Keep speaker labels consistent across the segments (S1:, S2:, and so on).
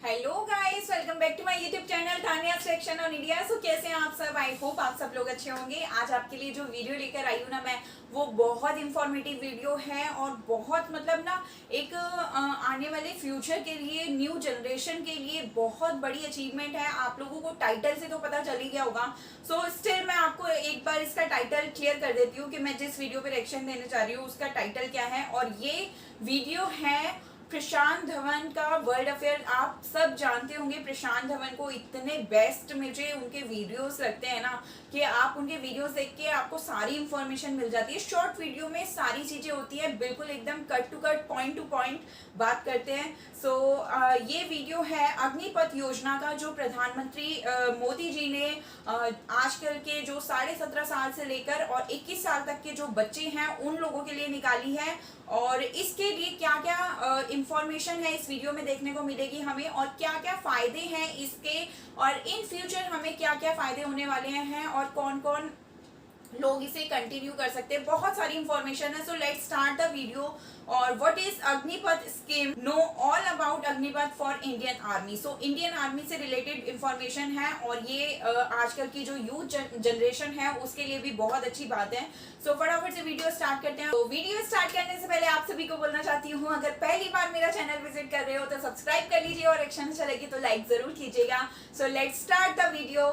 S1: Hello guys, welcome back to my YouTube channel Taniya section on India. So कैसे हैं आप सब? आई होप आप सब लोग अच्छे होंगे। आज आपके लिए जो वीडियो लेकर आई हूँ ना मैं, वो बहुत इंफॉर्मेटिव वीडियो है और बहुत मतलब ना एक आने वाले फ्यूचर के लिए, न्यू जनरेशन के लिए बहुत बड़ी अचीवमेंट है। आप लोगों को टाइटल से तो पता चल ही गया होगा। सो स्टिल मैं आपको एक बार इसका टाइटल क्लियर कर देती हूँ कि मैं जिस वीडियो पे रिएक्शन देने जा रही हूँ उसका टाइटल क्या है। और ये वीडियो है प्रशांत धवन का वर्ल्ड अफेयर। आप सब जानते होंगे प्रशांत धवन को, इतने बेस्ट मुझे उनके वीडियोस लगते हैं ना कि आप उनके वीडियोस देख के आपको सारी इंफॉर्मेशन मिल जाती है। शॉर्ट वीडियो में सारी चीजें होती है, बिल्कुल एकदम cut to cut, point to point बात करते हैं। सो ये वीडियो है अग्निपथ योजना का, जो प्रधानमंत्री मोदी जी ने आजकल के जो 17.5 साल से लेकर और 21 साल तक के जो बच्चे हैं उन लोगों के लिए निकाली है। और इसके लिए क्या क्या इंफॉर्मेशन है इस वीडियो में देखने को मिलेगी हमें, और क्या क्या फायदे हैं इसके, और इन फ्यूचर हमें क्या क्या फायदे होने वाले हैं और कौन कौन लोग इसे कंटिन्यू कर सकते हैं। बहुत सारी इंफॉर्मेशन है। So let's start the video. और what is Agnipath scheme? Know all about Agnipath for Indian army. So Indian army से रिलेटेड इंफॉर्मेशन है और ये आजकल की जो यूथ जनरेशन है उसके लिए भी बहुत अच्छी बात है। सो फटाफट से वीडियो स्टार्ट करते हैं। तो वीडियो स्टार्ट करने से पहले आप सभी को बोलना चाहती हूँ, अगर पहली बार मेरा चैनल विजिट कर रहे हो तो सब्सक्राइब कर लीजिए और एक्शन अच्छा लगे तो लाइक जरूर कीजिएगा। So let's start the video.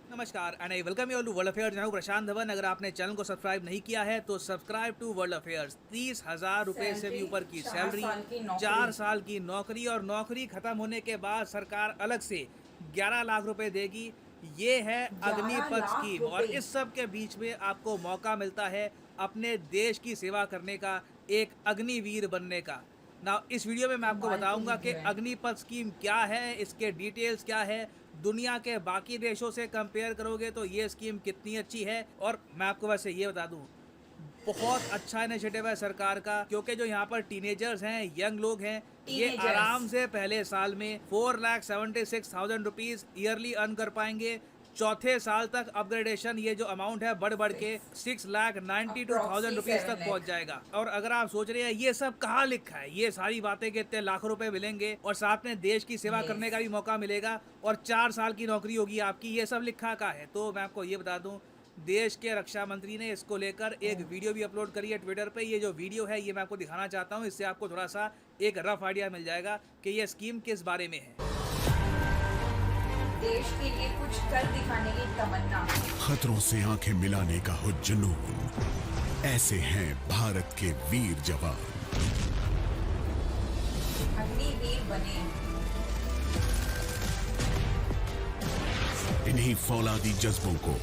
S2: नमस्कार and I welcome you all to world affairs. मैं हूं प्रशांत धवन। अगर आपने चैनल को सब्सक्राइब नहीं किया है तो सब्सक्राइब टू वर्ल्ड अफेयर्स। 30,000 रुपए से भी ऊपर की सैलरी, 4 साल की नौकरी, और नौकरी खत्म होने के बाद सरकार अलग से 11 लाख रुपए देगी। ये है अग्निपथ स्कीम, और इस सब के बीच में आपको मौका मिलता है अपने देश की सेवा करने का, एक अग्निवीर बनने का। ना इस वीडियो में मैं आपको बताऊंगा कि अग्निपथ स्कीम क्या है, इसके डिटेल्स क्या है, दुनिया के बाकी देशों से कंपेयर करोगे तो ये स्कीम कितनी अच्छी है। और मैं आपको वैसे ये बता दूं, बहुत अच्छा इनिशिएटिव है सरकार का, क्योंकि जो यहाँ पर टीनेजर्स हैं, यंग लोग हैं, ये आराम से पहले साल में 4,76,000 रुपीज ईयरली अर्न कर पाएंगे। चौथे साल तक अपग्रेडेशन, ये जो अमाउंट है बढ़ बढ़ के 6,92,000 रुपीज तक पहुंच जाएगा। और अगर आप सोच रहे हैं ये सब कहाँ लिखा है, ये सारी बातें कि इतने लाखों रुपए मिलेंगे और साथ में देश की सेवा करने का भी मौका मिलेगा और 4 साल की नौकरी होगी आपकी, ये सब लिखा कहाँ है? तो मैं आपको ये बता दूं, देश के रक्षा मंत्री ने इसको लेकर एक वीडियो भी अपलोड करी है ट्विटर पे। ये जो वीडियो है ये मैं आपको दिखाना चाहता हूँ, इससे आपको थोड़ा सा एक रफ आइडिया मिल जाएगा कि ये स्कीम किस बारे में है।
S1: देश के लिए कुछ कर दिखाने की तमन्ना,
S3: खतरों से आंखें मिलाने का हो जुनून, ऐसे हैं भारत के वीर जवान।
S1: अग्निवीर बने।
S3: इन्हीं फौलादी जज्बों को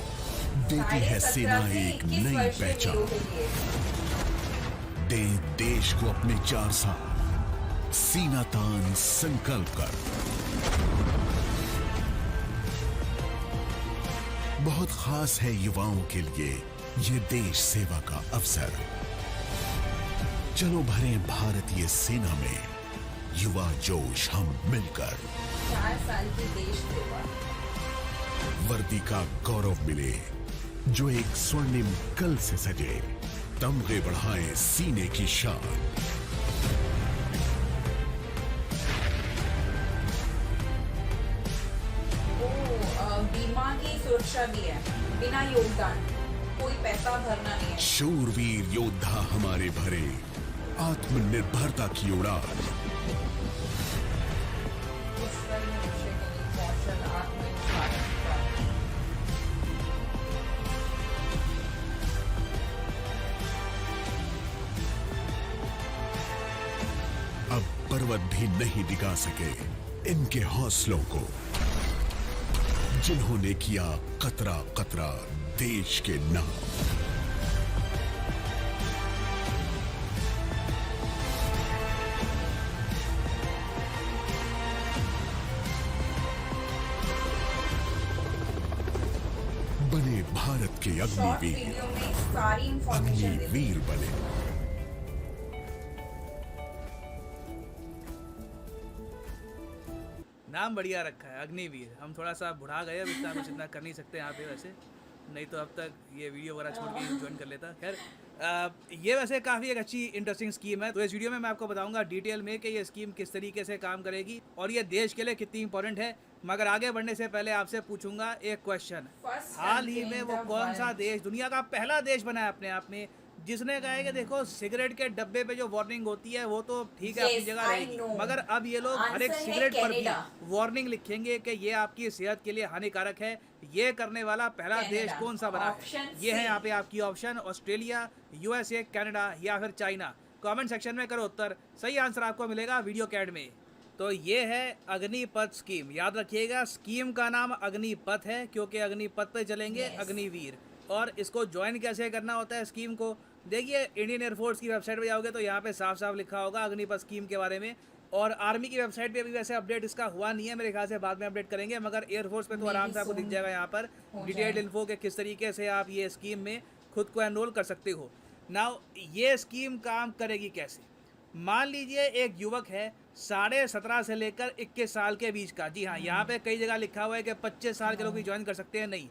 S3: देती है सेना एक नई पहचान। दे देश को अपने 4 साल सीना तान संकल्प कर। बहुत खास है युवाओं के लिए ये देश सेवा का अवसर। चलो भरें भारतीय सेना में युवा जोश हम मिलकर।
S1: 4 साल की देश सेवा,
S3: वर्दी का गौरव मिले जो एक स्वर्णिम कल से सजे, तमगे बढ़ाए सीने की शान।
S1: बीमा की सुरक्षा भी है, बिना योगदान कोई पैसा भरना नहीं है।
S3: शूरवीर योद्धा हमारे भरे आत्मनिर्भरता की उड़ान। अब पर्वत भी नहीं डिगा सके इनके हौसलों को, जिन्होंने किया कतरा कतरा देश के नाम। बने भारत के अग्निवीर, अग्निवीर बने।
S2: नाम बढ़िया रखा है, अग्निवीर। हम थोड़ा सा बुढ़ा गए, अब इतना कुछ इतना कर नहीं सकते यहाँ पे वैसे, नहीं तो अब तक ये वीडियो वगैरह छोड़ के ज्वाइन कर लेता। खैर ये वैसे काफ़ी एक अच्छी इंटरेस्टिंग स्कीम है। तो इस वीडियो में मैं आपको बताऊंगा डिटेल में कि ये स्कीम किस तरीके से काम करेगी और ये देश के लिए कितनी इंपॉर्टेंट है। मगर आगे बढ़ने से पहले आपसे पूछूंगा एक क्वेश्चन, हाल ही में वो कौन सा देश दुनिया का पहला देश बना है अपने आप में जिसने कहा है कि देखो सिगरेट के डब्बे पे जो वार्निंग होती है वो तो ठीक है अपनी जगह रहेगी, मगर अब ये लोग हर एक सिगरेट पर भी वार्निंग लिखेंगे कि ये आपकी सेहत के लिए हानिकारक है। ये करने वाला पहला देश कौन सा बना है? ये है यहाँ पे आपकी ऑप्शन, ऑस्ट्रेलिया, यूएसए, कनाडा या फिर चाइना। कमेंट सेक्शन में करो उत्तर, सही आंसर आपको मिलेगा वीडियो के एंड में। तो ये है अग्निपथ स्कीम, याद रखिएगा स्कीम का नाम अग्निपथ है क्योंकि अग्निपथ पे चलेंगे अग्निवीर। और इसको ज्वाइन कैसे करना होता है स्कीम को, देखिए इंडियन एयरफोर्स की वेबसाइट पे जाओगे तो यहाँ पे साफ साफ लिखा होगा अग्निपथ स्कीम के बारे में। और आर्मी की वेबसाइट पे अभी वैसे अपडेट इसका हुआ नहीं है, मेरे ख्याल से बाद में अपडेट करेंगे, मगर एयरफोर्स पे तो आराम से आपको दिख जाएगा यहाँ पर डिटेल्ड इन्फो के किस तरीके से आप ये स्कीम में खुद को एनरोल कर सकते हो। नाउ ये स्कीम काम करेगी कैसे? मान लीजिए एक युवक है 17.5 से लेकर 21 साल के बीच का। जी हाँ, यहाँ पे कई जगह लिखा हुआ है कि 25 साल के लोग भी ज्वाइन कर सकते हैं, नहीं,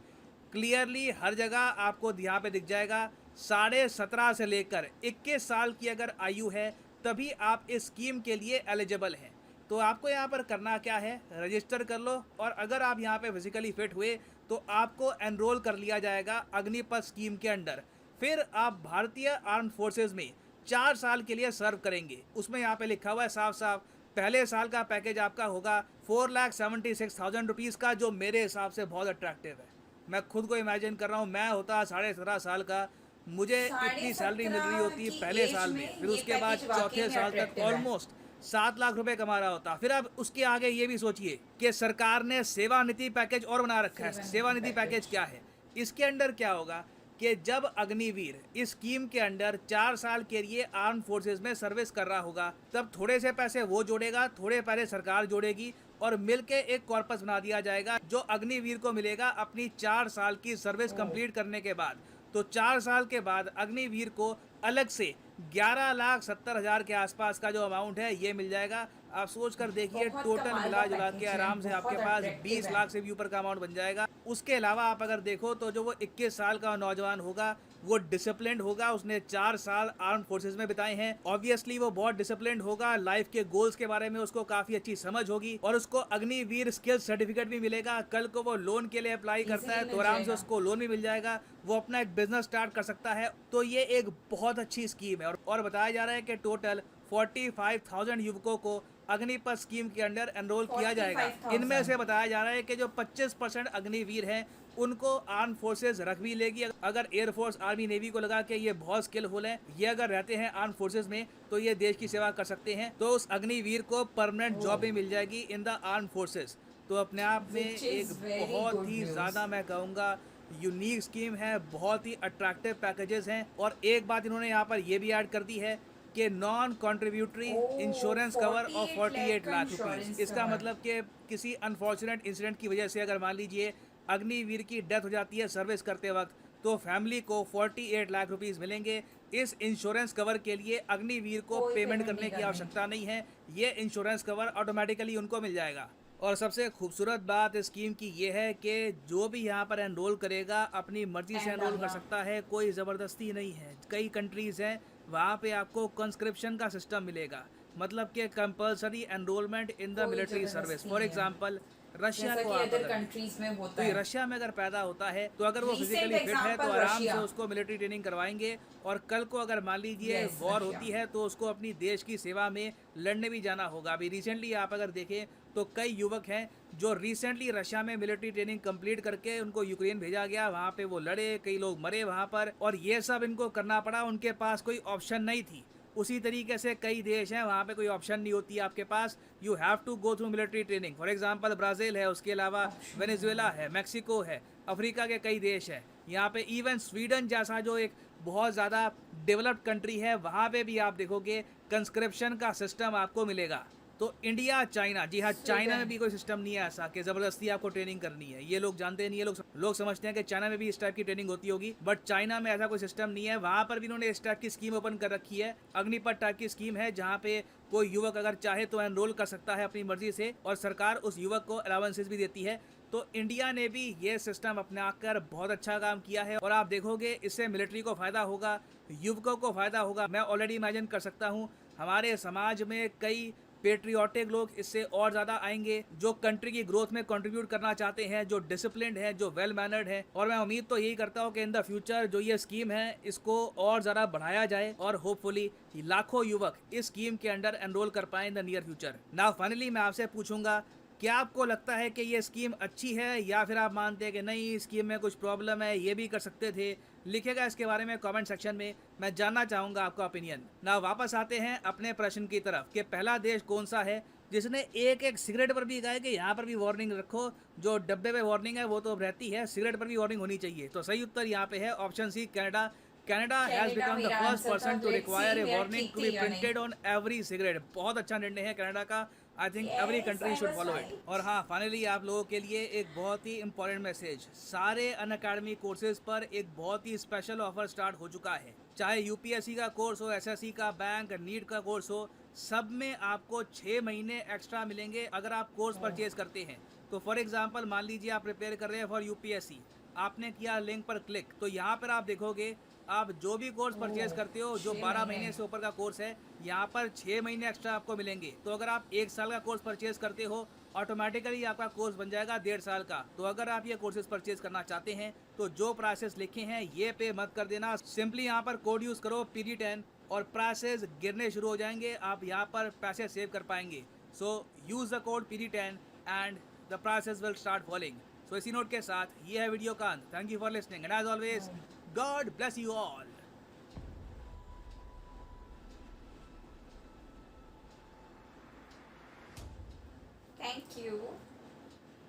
S2: क्लियरली हर जगह आपको यहाँ पे दिख जाएगा 17.5 से लेकर 21 साल की अगर आयु है तभी आप इस स्कीम के लिए एलिजिबल हैं। तो आपको यहाँ पर करना क्या है, रजिस्टर कर लो और अगर आप यहाँ पे फिजिकली फिट हुए तो आपको एनरोल कर लिया जाएगा अग्निपथ स्कीम के अंडर। फिर आप भारतीय आर्म फोर्सेज में 4 साल के लिए सर्व करेंगे। उसमें यहाँ पे लिखा हुआ है साफ साफ, पहले साल का पैकेज आपका होगा 4,76,000 रुपीज़ का, जो मेरे हिसाब से बहुत अट्रैक्टिव है। मैं खुद को इमेजिन कर रहा हूँ, मैं होता 17.5 साल का, मुझे इतनी सैलरी मिल रही होती पहले साल में, फिर उसके बाद चौथे साल तक ऑलमोस्ट 7 लाख रुपए कमा रहा होता। फिर अब उसके आगे ये भी सोचिए कि सरकार ने सेवानिधि पैकेज और बना रखा है। सेवानिधि पैकेज क्या है? इसके अंडर क्या होगा कि जब अग्निवीर इस स्कीम के अंडर 4 साल के लिए आर्म फोर्सेज में सर्विस कर रहा होगा तब थोड़े से पैसे वो जोड़ेगा, थोड़े पैसे सरकार जोड़ेगी और मिलके एक कॉर्पस बना दिया जाएगा जो अग्निवीर को मिलेगा अपनी 4 साल की सर्विस कंप्लीट करने के बाद। तो 4 साल के बाद अग्निवीर को अलग से 11,70,000 के आसपास का जो अमाउंट है ये मिल जाएगा। आप सोच कर देखिए, टोटल मिला जुला के आराम से आपके पास 20 लाख से भी ऊपर का अमाउंट बन जाएगा। उसके अलावा आप अगर देखो तो जो वो 21 साल का नौजवान होगा वो डिसिप्लिन्ड होगा, उसने 4 साल आर्म फोर्सेज में बिताए हैं, ऑब्वियसली वो बहुत डिसिप्लिन्ड होगा, लाइफ के गोल्स के बारे में उसको काफी अच्छी समझ होगी और उसको अग्निवीर स्किल सर्टिफिकेट भी मिलेगा। कल को वो लोन के लिए अप्लाई करता है तो आराम से उसको लोन भी मिल जाएगा, वो अपना एक बिजनेस स्टार्ट कर सकता है। तो ये एक बहुत अच्छी स्कीम है और बताया जा रहा है कि टोटल 45,000 युवकों को अग्निपथ स्कीम के अंडर एनरोल किया जाएगा। इनमें से बताया जा रहा है कि जो 25% अग्निवीर हैं उनको आर्म फोर्सेज रख भी लेगी। अगर एयरफोर्स, आर्मी, नेवी को लगा कि ये बहुत स्किलफुल है, ये अगर रहते हैं आर्म फोर्सेज में तो ये देश की सेवा कर सकते हैं, तो उस अग्निवीर को परमानेंट जॉब भी मिल जाएगी इन द आर्म फोर्सेज। तो अपने आप में एक बहुत ही ज़्यादा मैं कहूँगा यूनिक स्कीम है, बहुत ही अट्रैक्टिव पैकेजेस हैं। और एक बात इन्होंने यहाँ पर ये भी ऐड कर दी है कि non contributory insurance cover of 48 lakh rupees. इसका मतलब कि किसी अनफॉर्चुनेट इंसिडेंट की वजह से अगर मान लीजिए अग्निवीर की डेथ हो जाती है सर्विस करते वक्त तो फैमिली को 48 लाख रुपीज़ मिलेंगे। इस इंश्योरेंस कवर के लिए अग्निवीर को पेमेंट करने की आवश्यकता नहीं है, ये इंश्योरेंस कवर ऑटोमेटिकली उनको मिल जाएगा। और सबसे खूबसूरत बात इस स्कीम की ये है कि जो भी यहाँ पर एनरोल करेगा अपनी मर्जी से एनरोल कर सकता है, कोई ज़बरदस्ती नहीं है। कई कंट्रीज़ हैं वहाँ पे आपको कंस्क्रिप्शन का सिस्टम मिलेगा, मतलब कि compulsory enrolment in the military service. For example Russia को आप
S1: कंट्रीज में होता है,
S2: रशिया में अगर पैदा होता है तो अगर वो फिजिकली फिट है तो आराम से उसको मिलिट्री ट्रेनिंग करवाएंगे और कल को अगर मान लीजिए वॉर होती है तो उसको अपनी देश की सेवा में लड़ने भी जाना होगा। अभी रिसेंटली आप अगर देखें तो कई युवक हैं जो रिसेंटली रशिया में मिलिट्री ट्रेनिंग कंप्लीट करके उनको यूक्रेन भेजा गया, वहाँ पे वो लड़े, कई लोग मरे वहाँ पर और ये सब इनको करना पड़ा, उनके पास कोई ऑप्शन नहीं थी। उसी तरीके से कई देश हैं वहाँ पे कोई ऑप्शन नहीं होती आपके पास, you have to go through military training. For example Brazil है, उसके अलावा वेनेजुएला है, मैक्सिको है, अफ्रीका के कई देश हैं, यहाँ पे इवन स्वीडन जैसा जो एक बहुत ज़्यादा डेवलप्ड कंट्री है वहाँ पे भी आप देखोगे कंस्क्रिप्शन का सिस्टम आपको मिलेगा। तो इंडिया चाइना, जी हाँ, चाइना में भी कोई सिस्टम नहीं है ऐसा कि जबरदस्ती आपको ट्रेनिंग करनी है। ये लोग जानते नहीं है, लोग समझते हैं कि चाइना में भी इस टाइप की ट्रेनिंग होती होगी, बट चाइना में ऐसा कोई सिस्टम नहीं है। वहां पर भी इन्होंने इस टाइप की स्कीम ओपन कर रखी है, अग्निपथ टाइप की स्कीम है, जहाँ पे कोई युवक अगर चाहे तो एनरोल कर सकता है अपनी मर्जी से, और सरकार उस युवक को अलाउंसेस भी देती है। तो इंडिया ने भी ये सिस्टम अपना कर बहुत अच्छा काम किया है, और आप देखोगे इससे मिलिट्री को फायदा होगा, युवकों को फायदा होगा। मैं ऑलरेडी इमेजिन कर सकता हूँ हमारे समाज में कई पेट्रियोटिक लोग इससे और ज़्यादा आएंगे, जो कंट्री की ग्रोथ में कंट्रीब्यूट करना चाहते हैं, जो डिसिप्लिन्ड है, जो वेल मैनर्ड है। और मैं उम्मीद तो यही करता हूँ कि इन द फ्यूचर जो ये स्कीम है इसको और ज़्यादा बढ़ाया जाए, और होपफुली लाखों युवक इस स्कीम के अंडर एनरोल कर पाए in the near future. Now finally मैं आपसे पूछूंगा, क्या आपको लगता है कि ये स्कीम अच्छी है, या फिर आप मानते हैं कि नहीं, स्कीम में कुछ प्रॉब्लम है, ये भी कर सकते थे? लिखेगा इसके बारे में कमेंट सेक्शन में, मैं जानना चाहूँगा आपका ओपिनियन। ना वापस आते हैं अपने प्रश्न की तरफ कि पहला देश कौन सा है जिसने एक सिगरेट पर भी कहा है कि यहाँ पर भी वार्निंग रखो। जो डब्बे पे वार्निंग है वो तो रहती है, सिगरेट पर भी वार्निंग होनी चाहिए। तो सही उत्तर यहाँ पे है option C, Canada. Canada has become the first person to require a warning to be printed on every cigarette। बहुत अच्छा निर्णय है कनाडा का। I think every country should follow it. और हाँ, फाइनली आप लोगों के लिए एक बहुत ही इंपॉर्टेंट मैसेज, सारे अनअकैडमी कोर्सेज पर एक बहुत ही स्पेशल ऑफर स्टार्ट हो चुका है। चाहे यूपीएससी का कोर्स हो, एसएससी का, बैंक, नीट का कोर्स हो, सब में आपको 6 महीने एक्स्ट्रा मिलेंगे अगर आप कोर्स परचेज करते हैं। तो फॉर एग्जाम्पल मान लीजिए आप प्रिपेयर कर रहे हैं फॉर यूपीएससी, आपने किया लिंक पर क्लिक, तो यहाँ पर आप देखोगे आप जो भी कोर्स परचेज करते हो, जो 12 महीने से ऊपर का कोर्स है, यहाँ पर 6 महीने एक्स्ट्रा आपको मिलेंगे। तो अगर आप 1 साल का कोर्स परचेज करते हो, ऑटोमेटिकली आपका कोर्स बन जाएगा 1.5 साल का। तो अगर आप ये कोर्सेज परचेज करना चाहते हैं तो जो प्राइसेस लिखे हैं ये पे मत कर देना, सिंपली यहाँ पर कोड यूज़ करो PD10 और प्राइसेस गिरने शुरू हो जाएंगे, आप यहाँ पर पैसे सेव कर पाएंगे। So use the code PD10 and the prices will start falling. So इसी नोट के साथ ये है वीडियो का अंत। Thank you for listening and as always God bless you all.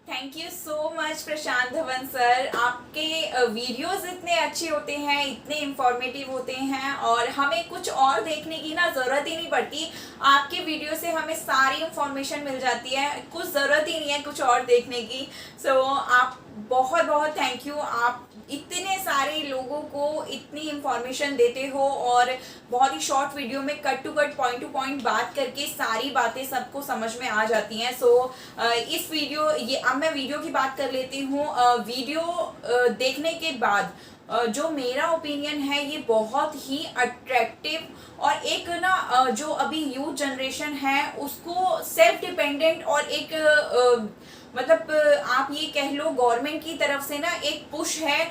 S1: Thank you so much Prashant Dhawan sir. आपके वीडियोस इतने अच्छे होते हैं, इतने इंफॉर्मेटिव होते हैं, और हमें कुछ और देखने की ना ज़रूरत ही नहीं पड़ती। आपके वीडियो से हमें सारी इंफॉर्मेशन मिल जाती है, कुछ ज़रूरत ही नहीं है कुछ और देखने की। सो आप बहुत बहुत थैंक यू। आप इतने सारे लोगों को इतनी इंफॉर्मेशन देते हो, और बहुत ही शॉर्ट वीडियो में cut to cut, point to point बात करके सारी बातें सबको समझ में आ जाती हैं। सो इस वीडियो, ये अब मैं वीडियो की बात कर लेती हूँ। वीडियो देखने के बाद जो मेरा ओपिनियन है, ये बहुत ही अट्रैक्टिव, और एक ना जो अभी यूथ जनरेशन है उसको सेल्फ डिपेंडेंट, और एक मतलब आप ये कह लो गवर्नमेंट की तरफ से ना एक पुश है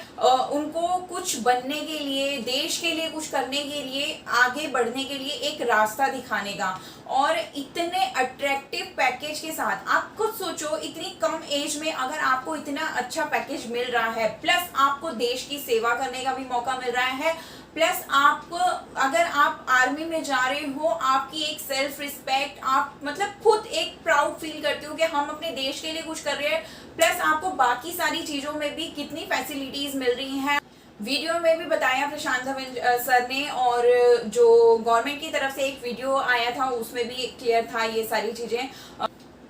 S1: उनको कुछ बनने के लिए, देश के लिए कुछ करने के लिए, आगे बढ़ने के लिए एक रास्ता दिखाने का। और इतने अट्रैक्टिव पैकेज के साथ, आप खुद सोचो, इतनी कम एज में अगर आपको इतना अच्छा पैकेज मिल रहा है, प्लस आपको देश की सेवा करने का भी मौका मिल रहा है, प्लस आपको अगर आप आर्मी में जा रहे हो, आपकी एक सेल्फ रिस्पेक्ट, आप मतलब खुद एक प्राउड फील करते हो कि हम अपने देश के लिए कुछ कर रहे हैं, प्लस आपको बाकी सारी चीज़ों में भी कितनी फैसिलिटीज़ मिल रही हैं। वीडियो में भी बताया प्रशांत धवन सर ने, और जो गवर्नमेंट की तरफ से एक वीडियो आया था उसमें भी क्लियर था ये सारी चीज़ें।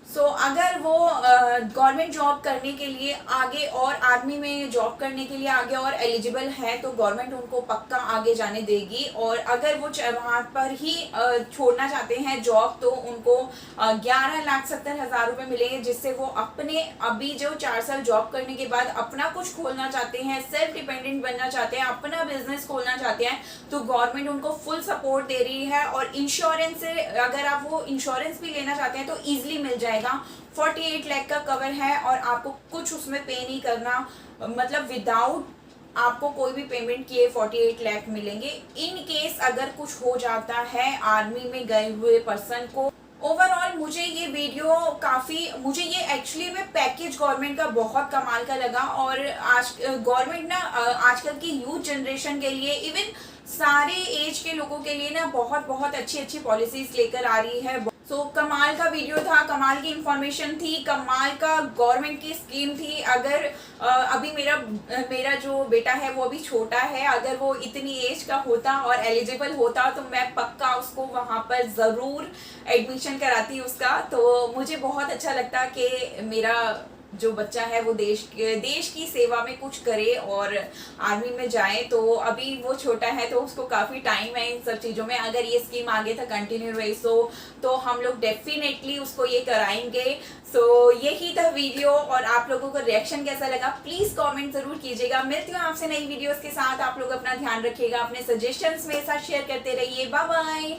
S1: सो अगर वो गवर्नमेंट जॉब करने के लिए आगे, और आर्मी में जॉब करने के लिए आगे और एलिजिबल है, तो गवर्नमेंट उनको पक्का आगे जाने देगी। और अगर वो वहाँ पर ही छोड़ना चाहते हैं जॉब, तो उनको 11,70,000 रुपये मिलेंगे, जिससे वो अपने अभी जो 4 साल जॉब करने के बाद अपना कुछ खोलना चाहते हैं, सेल्फ डिपेंडेंट बनना चाहते हैं, अपना बिजनेस खोलना चाहते हैं, तो गवर्नमेंट उनको फुल सपोर्ट दे रही है। और इंश्योरेंस से अगर आप वो इंश्योरेंस भी लेना चाहते हैं तो ईजिली मिल जाएगा। 48 लाख का कवर है, और आपको कुछ उसमें पे नहीं करना, मतलब विदाउट आपको कोई भी पेमेंट किए 48 लाख मिलेंगे। इन केस अगर कुछ हो जाता है आर्मी में गए हुए पर्सन को। ओवरऑल मुझे ये वीडियो मुझे ये एक्चुअली में पैकेज गवर्नमेंट का बहुत कमाल का लगा। और आज गवर्नमेंट ना आजकल की यूथ जनरेशन के लिए, इवन सारे एज के लोगों के लिए ना बहुत बहुत अच्छी अच्छी पॉलिसीज लेकर आ रही है। सो कमाल का वीडियो था, कमाल की इंफॉर्मेशन थी, कमाल का गवर्नमेंट की स्कीम थी। अगर अभी मेरा जो बेटा है वो अभी छोटा है, अगर वो इतनी एज का होता और एलिजिबल होता तो मैं पक्का उसको वहाँ पर ज़रूर एडमिशन कराती उसका। तो मुझे बहुत अच्छा लगता कि मेरा जो बच्चा है वो देश की सेवा में कुछ करे और आर्मी में जाए। तो अभी वो छोटा है तो उसको काफ़ी टाइम है इन सब चीज़ों में। अगर ये स्कीम आगे तक कंटिन्यू रही तो हम लोग डेफिनेटली उसको ये कराएंगे। सो यही था वीडियो, और आप लोगों को रिएक्शन कैसा लगा प्लीज़ कमेंट ज़रूर कीजिएगा। मिलती हूँ आपसे नई वीडियोस के साथ। आप लोग अपना ध्यान रखिएगा, अपने सजेशंस मेरे साथ शेयर करते रहिए। Bye bye.